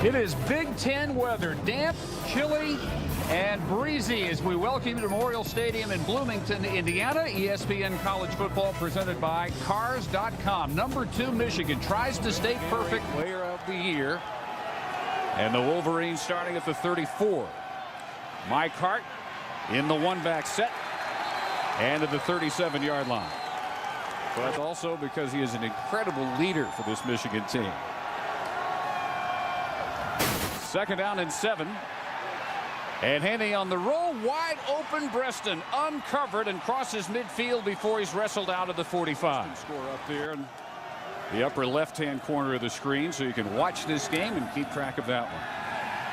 It is Big Ten weather, damp, chilly, and breezy as we welcome you to Memorial Stadium in Bloomington, Indiana. ESPN College Football presented by Cars.com. Number 2, Michigan tries to stay perfect. Player of the year. And the Wolverines starting at the 34. Mike Hart in the one-back set and at the 37-yard line. But also because he is an incredible leader for this Michigan team. Second down and 7. And Henny on the roll, wide open. Breaston uncovered and crosses midfield before he's wrestled out of the 45. Score up there in the upper left-hand corner of the screen, so you can watch this game and keep track of that one.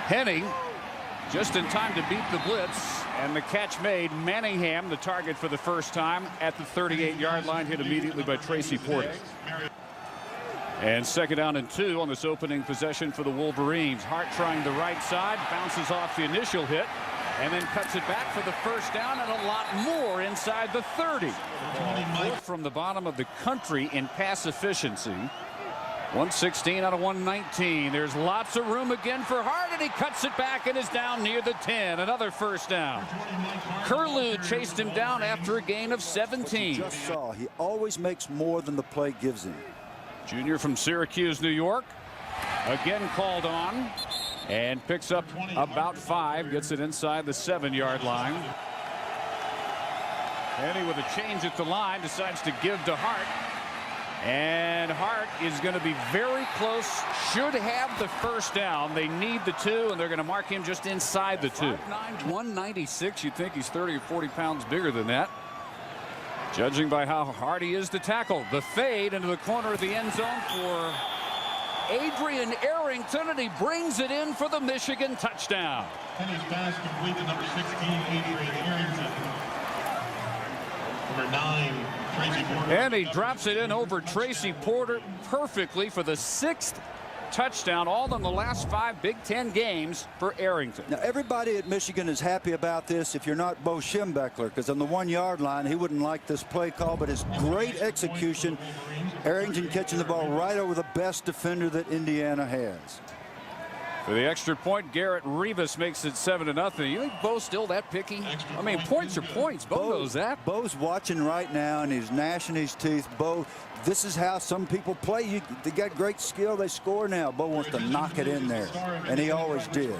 Henny just in time to beat the blitz, and the catch made. Manningham, the target for the first time at the 38-yard line, hit immediately by Tracy Porter. And second down and 2 on this opening possession for the Wolverines. Hart trying the right side, bounces off the initial hit, and then cuts it back for the first down and a lot more inside the 30. From the bottom of the country in pass efficiency. 116 out of 119. There's lots of room again for Hart, and he cuts it back and is down near the 10. Another first down. Curlew chased him down after a gain of 17. Just saw, he always makes more than the play gives him. Junior from Syracuse, New York, again called on and picks up about 5, gets it inside the 7-yard line. Henny with a change at the line decides to give to Hart, and Hart is going to be very close, should have the first down. They need the 2, and they're going to mark him just inside the 2. 5'9", 196. You'd think he's 30 or 40 pounds bigger than that, judging by how hard he is to tackle. The fade into the corner of the end zone for Adrian Arrington, and he brings it in for the Michigan touchdown. Henny's pass complete to number 16, Adrian Arrington. Number 9, Tracy Porter. And he drops it in over Tracy Porter perfectly for the 6th touchdown, all in the last 5 Big Ten games for Arrington. Now everybody at Michigan is happy about this if you're not Bo Schembechler, because on the 1-yard line he wouldn't like this play call, but it's great execution. Arrington catching the ball right over the best defender that Indiana has. For the extra point, Garrett Rivas makes it 7-0. You think Bo's still that picky? I mean, points are points. Bo knows that. Bo's watching right now, and he's gnashing his teeth. Bo, this is how some people play. They got great skill. They score now. Bo wants to knock it in there, and he always did.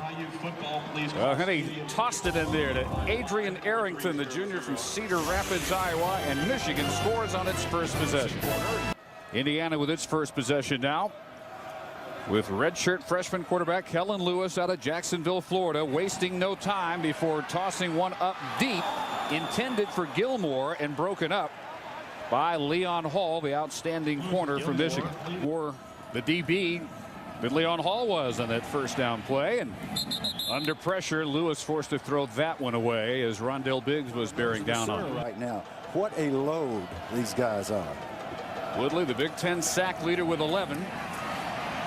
And he tossed it in there to Adrian Arrington, the junior from Cedar Rapids, Iowa, and Michigan scores on its first possession. Indiana with its first possession now, with redshirt freshman quarterback Kellen Lewis out of Jacksonville, Florida, wasting no time before tossing one up deep, intended for Gilmore and broken up by Leon Hall, the outstanding corner from Michigan. Or the DB that Leon Hall was on that first down play, and under pressure, Lewis forced to throw that one away as Rondell Biggs was bearing down on him. Right now, what a load these guys are. Woodley, the Big Ten sack leader, with 11.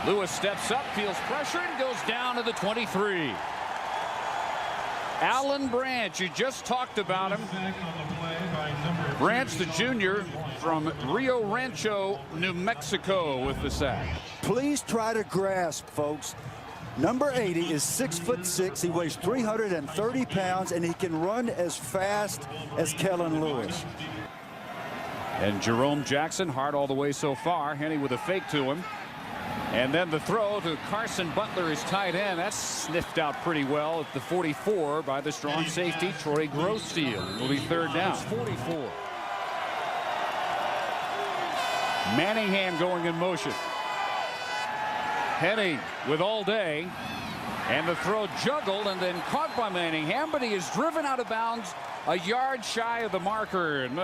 Lewis steps up, feels pressure, and goes down to the 23. Alan Branch, you just talked about him. Branch, the junior from Rio Rancho, New Mexico, with the sack. Please try to grasp, folks. Number 80 is 6'6". He weighs 330 pounds, and he can run as fast as Kellen Lewis. And Jerome Jackson, hard all the way so far. Henny with a fake to him. And then the throw to Carson Butler, his tight end. That's sniffed out pretty well at the 44 by the strong safety, Troy Grossteele. It'll be third down. 44. Manningham going in motion. Henny with all day. And the throw juggled and then caught by Manningham, but he is driven out of bounds a yard shy of the marker, and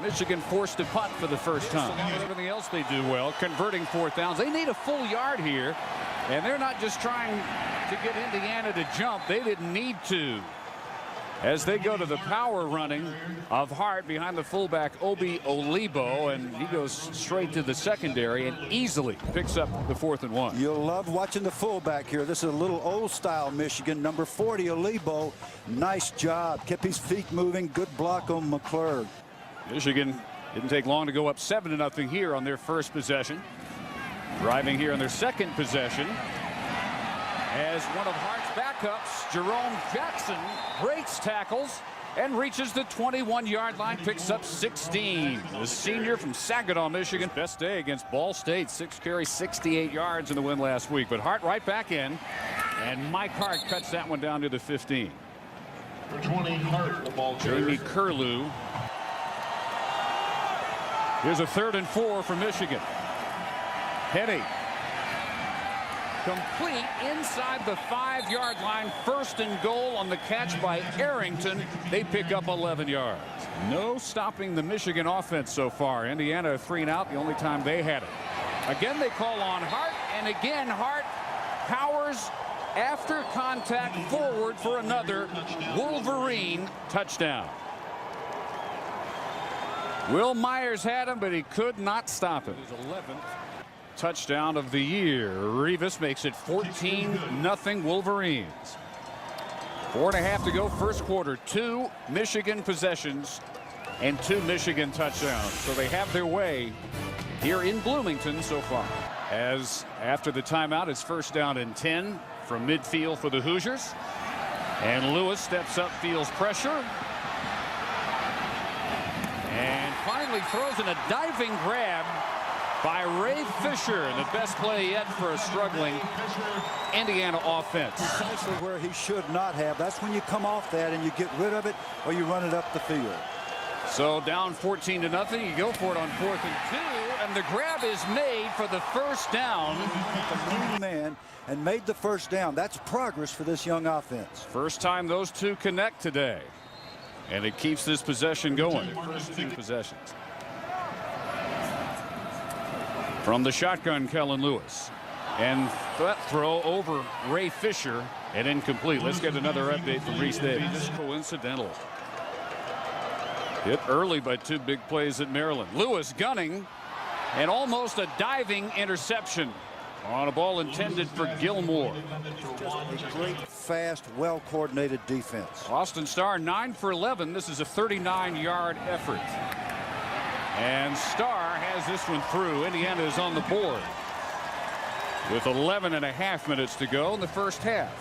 Michigan forced to punt for the first time. Everything else they do well, converting 4th downs. They need a full yard here, and they're not just trying to get Indiana to jump. They didn't need to, as they go to the power running of Hart behind the fullback Obi Olibo, and he goes straight to the secondary and easily picks up the 4th and 1. You'll love watching the fullback here. This is a little old style Michigan. Number 40, Olibo, nice job, kept his feet moving. Good block on McClurg. Michigan didn't take long to go up 7-0 here on their first possession. Driving here on their second possession. As one of Hart's backups, Jerome Jackson, breaks tackles and reaches the 21-yard line, picks up 16. The senior from Saginaw, Michigan. Best day against Ball State. 6 carries, 68 yards in the win last week. But Hart right back in, and Mike Hart cuts that one down to the 15. For 20, Hart, the ball carrier. Jamie Curlew. Here's a 3rd and 4 for Michigan. Henny. Complete inside the 5-yard line. 1st and goal on the catch by Arrington. They pick up 11 yards. No stopping the Michigan offense so far. Indiana 3 and out, the only time they had it. Again, they call on Hart, and again Hart powers after contact forward for another Wolverine touchdown. Will Myers had him, but he could not stop him. His 11th touchdown of the year. Rivas makes it 14-0 Wolverines. 4.5 to go, first quarter. 2 Michigan possessions and 2 Michigan touchdowns. So they have their way here in Bloomington so far. As after the timeout, it's 1st down and 10 from midfield for the Hoosiers. And Lewis steps up, feels pressure. And finally throws in a diving grab by Ray Fisher, the best play yet for a struggling Indiana offense. Precisely where he should not have. That's when you come off that and you get rid of it, or you run it up the field. So down 14-0. You go for it on 4th and 2, and the grab is made for the 1st down. The man and made the 1st down. That's progress for this young offense. First time those two connect today, and it keeps this possession going. First 2 possessions. From the shotgun, Kellen Lewis, and that throw over Ray Fisher and incomplete. Let's get another update from Reese Davis. Just coincidental. Hit early by 2 big plays at Maryland. Lewis gunning, and almost a diving interception on a ball intended for Gilmore. A great, fast, well-coordinated defense. Austin Starr 9 for 11. This is a 39-yard effort. And Starr has this one through. Indiana is on the board with 11.5 minutes to go in the first half.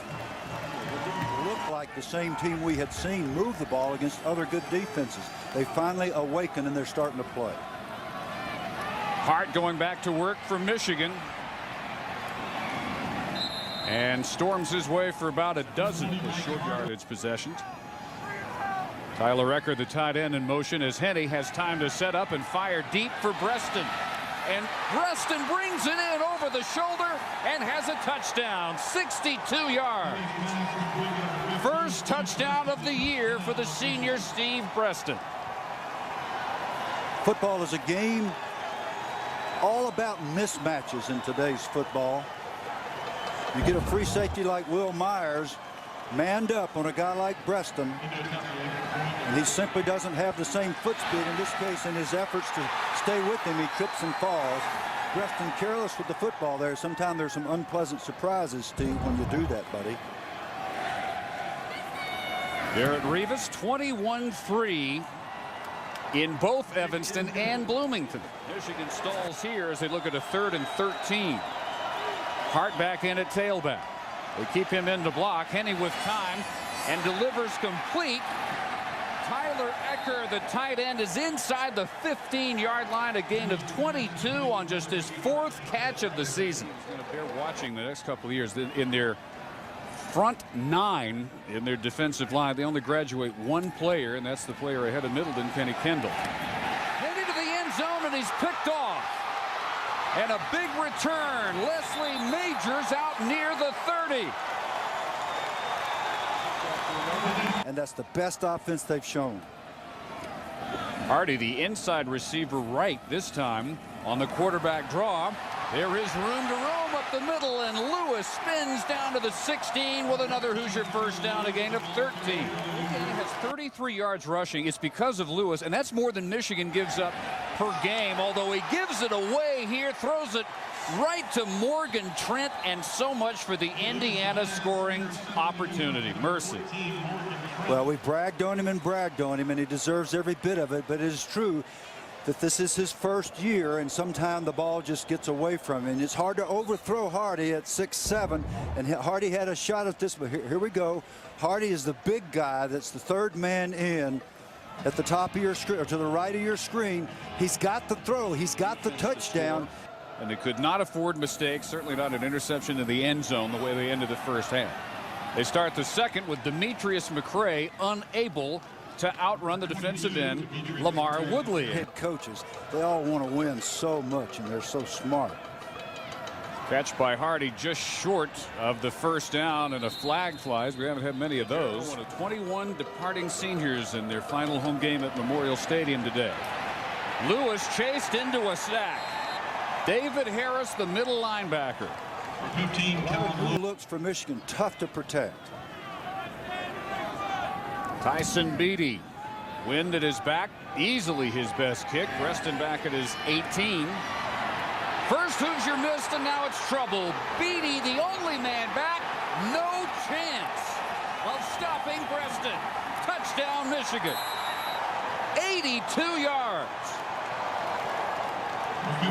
It looked like the same team we had seen move the ball against other good defenses. They finally awaken and they're starting to play. Hart going back to work for Michigan. And storms his way for about a dozen short yardage possessions. Tyler Ecker, the tight end, in motion as Henny has time to set up and fire deep for Breaston. And Breaston brings it in over the shoulder and has a touchdown. 62 yards. First touchdown of the year for the senior Steve Breaston. Football is a game all about mismatches in today's football. You get a free safety like Will Myers manned up on a guy like Breaston, and he simply doesn't have the same foot speed. In this case, in his efforts to stay with him, he trips and falls. Breaston careless with the football there. Sometimes there's some unpleasant surprises, Steve, when you do that, buddy. Garrett Rivas 21-3 in both Evanston and Bloomington. Michigan stalls here as they look at a 3rd and 13. Hart back in at tailback. They keep him in to block. Henny with time and delivers complete. Tyler Ecker, the tight end, is inside the 15-yard line, a gain of 22 on just his 4th catch of the season. He's going to bear watching the next couple of years. In their front 9 in their defensive line, they only graduate 1 player, and that's the player ahead of Middleton, Kenny Kendall. Headed to the end zone, and he's picked off. And a big return. Leslie Majors out near the 30. And that's the best offense they've shown. Hardy, the inside receiver right this time on the quarterback draw. There is room to roam up the middle, and Lewis spins down to the 16 with another Hoosier first down, a gain of 13. He has 33 yards rushing. It's because of Lewis, and that's more than Michigan gives up per game, although he gives it away here, throws it right to Morgan Trent, and so much for the Indiana scoring opportunity. Mercy. Well, we bragged on him, and he deserves every bit of it, but it is true. that this is his first year, and sometimes the ball just gets away from him. And it's hard to overthrow Hardy at 6'7", and Hardy had a shot at this, but here we go. Hardy is the big guy that's the third man in at the top of your screen, or to the right of your screen. He's got the throw. He's got the touchdown. And they could not afford mistakes, certainly not an interception in the end zone the way they ended the first half. They start the second with Demetrius McCray unable to outrun the defensive end, Lamar Woodley. Head coaches, they all want to win so much, and they're so smart. Catch by Hardy just short of the first down, and a flag flies. We haven't had many of those. 21 departing seniors in their final home game at Memorial Stadium today. Lewis chased into a sack. David Harris, the middle linebacker. 15, Kellen Looks for Michigan, tough to protect. Tyson Beatty, wind at his back, easily his best kick. Breaston back at his 18. First Hoosier missed, and now it's trouble. Beatty, the only man back, no chance of stopping Breaston. Touchdown, Michigan. 82 yards. 15,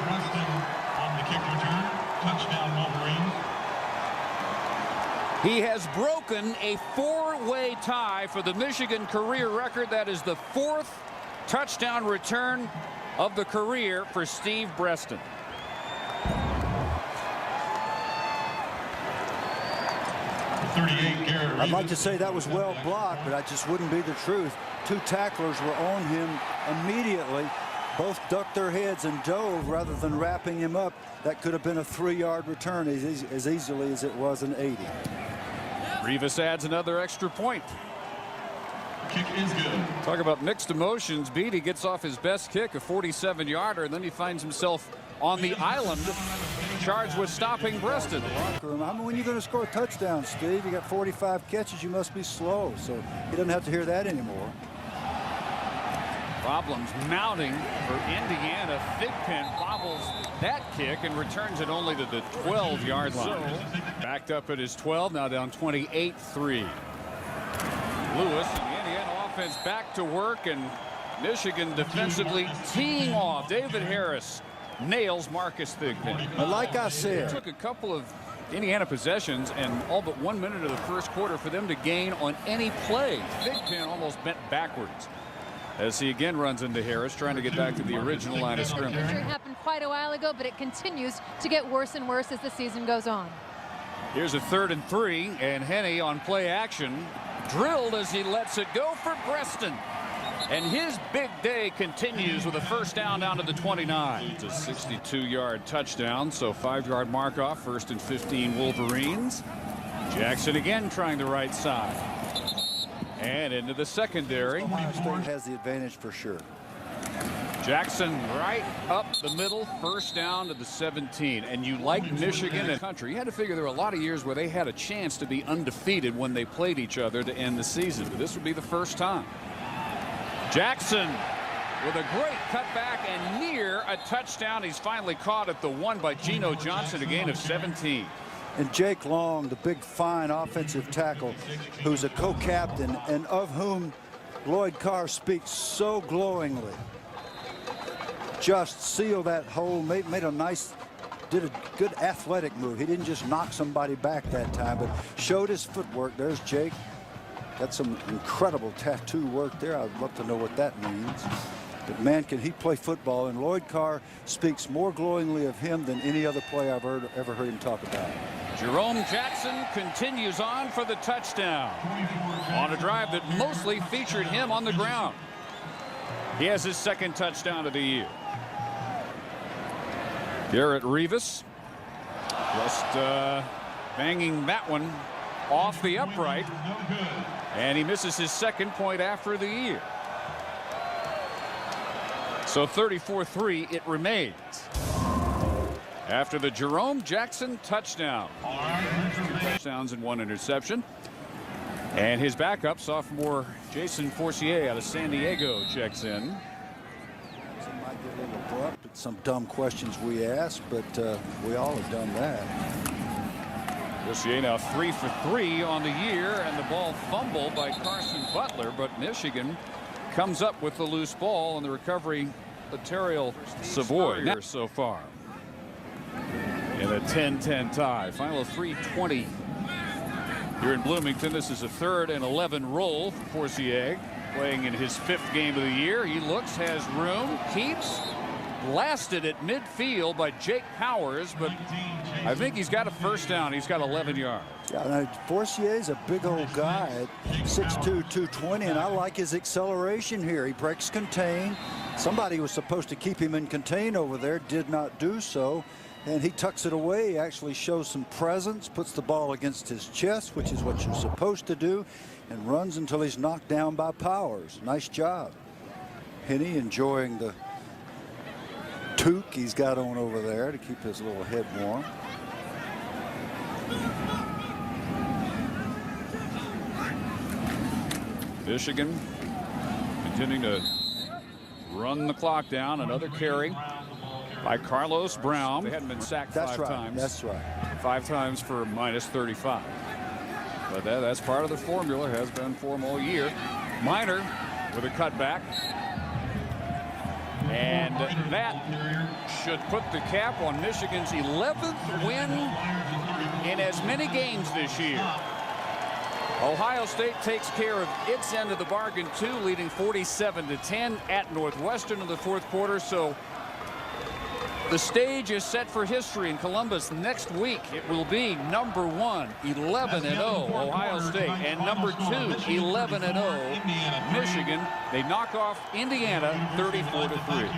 Breaston on the kick return. Touchdown, Wolverines. He has broken a four-way tie for the Michigan career record. That is the fourth touchdown return of the career for Steve Breaston. I'd like to say that was well blocked, but that just wouldn't be the truth. Two tacklers were on him immediately. Both ducked their heads and dove rather than wrapping him up. That could have been a 3-yard return as easily as it was an 80. Rivas adds another extra point. Kick is good. Talk about mixed emotions. Beatty gets off his best kick, a 47-yarder, and then he finds himself on the island charged with stopping Breaston. I mean, when you're going to score a touchdown, Steve, you got 45 catches, you must be slow. So he doesn't have to hear that anymore. Problems mounting for Indiana. Thigpen bobbles that kick and returns it only to the 12-yard line. Backed up at his 12, now down 28-3. Lewis and the Indiana offense back to work, and Michigan defensively teeing off. David Harris nails Marcus Thigpen. But like I said, It took a couple of Indiana possessions and all but 1 minute of the first quarter for them to gain on any play. Thigpen almost bent backwards as he again runs into Harris, trying to get back to the original line of scrimmage. It happened quite a while ago, but it continues to get worse and worse as the season goes on. Here's a 3rd and 3, and Henne on play action, drilled as he lets it go for Breaston. And his big day continues with a first down to the 29. It's a 62-yard touchdown, so 5-yard mark off, 1st and 15 Wolverines. Jackson again trying the right side. And into the secondary. Ohio State has the advantage for sure. Jackson right up the middle, first down to the 17. And you like Michigan in the country. You had to figure there were a lot of years where they had a chance to be undefeated when they played each other to end the season. But this would be the first time. Jackson with a great cutback and near a touchdown. He's finally caught at the 1 by Geno Johnson, a gain of 17. And Jake Long, the big, fine offensive tackle, who's a co-captain and of whom Lloyd Carr speaks so glowingly. Just sealed that hole, did a good athletic move. He didn't just knock somebody back that time, but showed his footwork. There's Jake. Got some incredible tattoo work there. I'd love to know what that means. But man, can he play football, and Lloyd Carr speaks more glowingly of him than any other player I've ever heard him talk about. Jerome Jackson continues on for the touchdown on a drive that mostly featured him on the ground. He has his 2nd touchdown of the year. Garrett Rivas just banging that one off the upright, and he misses his 2nd point after the year. So 34-3 it remains after the Jerome Jackson touchdown. 2 touchdowns and 1 interception. And his backup, sophomore Jason Forcier out of San Diego, checks in. It might get a little abrupt at some dumb questions we ask, but we all have done that. Forcier now 3 for 3 on the year, and the ball fumbled by Carson Butler, but Michigan comes up with the loose ball, and the recovery Laterial Savoy here so far in a 10-10 tie. Final 3:20 here in Bloomington. This is a 3rd and 11 roll for Forcier, playing in his 5th game of the year. He looks, has room, keeps, blasted at midfield by Jake Powers, but I think he's got a first down. He's got 11 yards. Yeah, Forcier's a big old guy at 6'2", 220, and I like his acceleration here. He breaks contain. Somebody was supposed to keep him in contain over there, did not do so, and he tucks it away. Actually shows some presence, puts the ball against his chest, which is what you're supposed to do, and runs until he's knocked down by Powers. Nice job. Henny enjoying the toque he's got on over there to keep his little head warm. Michigan continuing to run the clock down. Another carry by Carlos Brown. They hadn't been sacked five times. That's right. 5 times for minus 35. But that's part of the formula. Has been for him all year. Minor with a cutback. And that should put the cap on Michigan's 11th win in as many games this year. Ohio State takes care of its end of the bargain too, leading 47-10 at Northwestern in the 4th quarter. So the stage is set for history in Columbus next week. It will be number 1, 11-0 Ohio State, and number 2, 11-0 Michigan. They knock off Indiana 34-3.